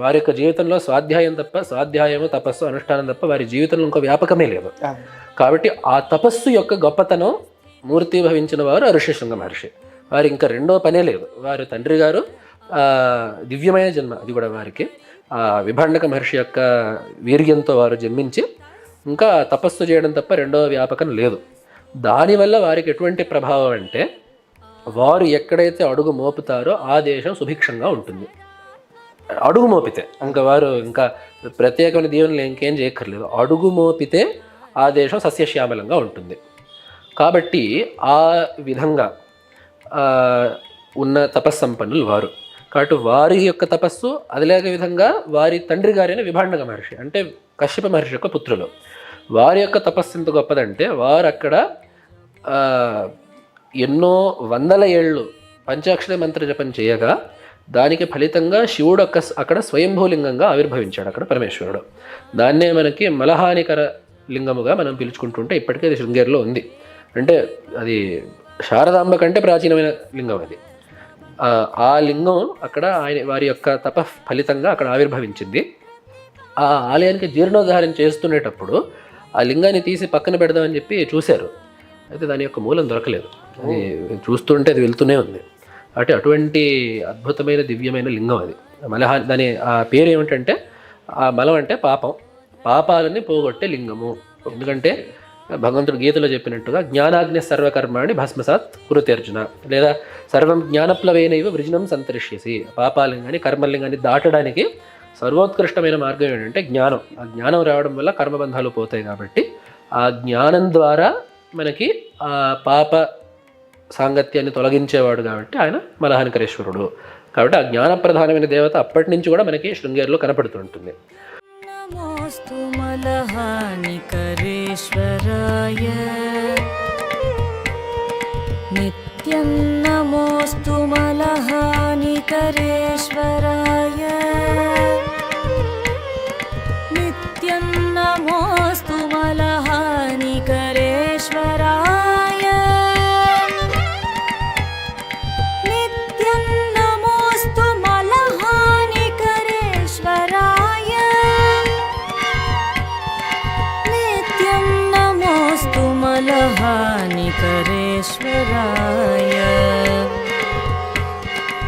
వారి యొక్క జీవితంలో స్వాధ్యాయము తపస్సు అనుష్ఠానం తప్ప వారి జీవితంలో ఇంకో వ్యాపకమే లేదు. కాబట్టి ఆ తపస్సు యొక్క గొప్పతనం మూర్తిభవించిన వారు ఋష్యశృంగ మహర్షి. వారి ఇంకా రెండో పనే లేదు. వారి తండ్రి గారు దివ్యమైన జన్మ, అది కూడా వారికి విభాండక మహర్షి యొక్క వీర్యంతో వారు జన్మించి ఇంకా తపస్సు చేయడం తప్ప రెండో వ్యాపకం లేదు. దానివల్ల వారికి ఎటువంటి ప్రభావం అంటే, వారు ఎక్కడైతే అడుగు మోపుతారో ఆ దేశం సుభిక్షంగా ఉంటుంది. అడుగు మోపితే ఇంకా వారు ఇంకా ప్రత్యేకమైన దీవెనలు ఇంకేం చేయక్కర్లేదు. అడుగు మోపితే ఆ దేశం సస్యశ్యామలంగా ఉంటుంది. కాబట్టి ఆ విధంగా ఉన్న తపస్సంపన్నులు వారు. కాబట్టి వారి యొక్క తపస్సు అదిలేక విధంగా వారి తండ్రి గారైన విభాండక మహర్షి అంటే కశ్యప మహర్షి యొక్క పుత్రులు, వారి యొక్క తపస్సు ఎంత గొప్పదంటే, వారు అక్కడ ఎన్నో వందల ఏళ్ళు పంచాక్షరి మంత్ర జపం చేయగా దానికి ఫలితంగా శివుడు అక్కడ స్వయంభూలింగంగా ఆవిర్భవించాడు అక్కడ పరమేశ్వరుడు. దాన్నే మనకి మలహానికర లింగముగా మనం పిలుచుకుంటుంటే ఇప్పటికే అది శృంగేరిలో ఉంది. అంటే అది శారదాంబ కంటే ప్రాచీనమైన లింగం అది. ఆ లింగం అక్కడ వారి యొక్క తప ఫలితంగా అక్కడ ఆవిర్భవించింది. ఆ ఆలయానికి జీర్ణోద్ధారణ చేస్తునేటప్పుడు ఆ లింగాన్ని తీసి పక్కన పెడదామని చెప్పి చూశారు. అయితే దాని యొక్క మూలం దొరకలేదు. అది చూస్తుంటే అది వెళ్తూనే ఉంది. అంటే అటువంటి అద్భుతమైన దివ్యమైన లింగం అది. దాని ఆ పేరు ఏమిటంటే, ఆ మలం అంటే పాపాలని పోగొట్టే లింగము. ఎందుకంటే భగవంతుడు గీతలో చెప్పినట్టుగా జ్ఞానాగ్ని సర్వకర్మాణి భస్మసాత్ కురుతే అర్జున, లేదా సర్వం జ్ఞానప్లవేనైవ వృజనం సంతరిష్యసి. పాపాలింగాన్ని కర్మలింగాన్ని దాటడానికి సర్వోత్కృష్టమైన మార్గం ఏంటంటే జ్ఞానం. ఆ జ్ఞానం రావడం వల్ల కర్మబంధాలు పోతాయి. కాబట్టి ఆ జ్ఞానం ద్వారా మనకి ఆ పాప సాంగత్యాన్ని తొలగించేవాడు కాబట్టి ఆయన మలహానికరేశ్వరుడు. కాబట్టి ఆ జ్ఞానప్రధానమైన దేవత అప్పటి నుంచి కూడా మనకి శృంగేరిలో కనపడుతుంటుంది. నమోస్తు మలహానికరేశ్వరాయ నిత్యం నమోస్తు మలహానికరేశ్వరాయ నిత్యం నమోస్తు మలహానికరేశ్వరాయ నిత్యం నమోస్తు మలహానికరేశ్వరాయ నిత్యం నమోస్తు మలహానికరేశ్వరాయ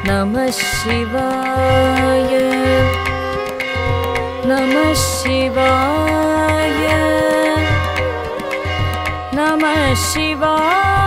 నమః శివాయ నమః శివాయ నమః శివాయ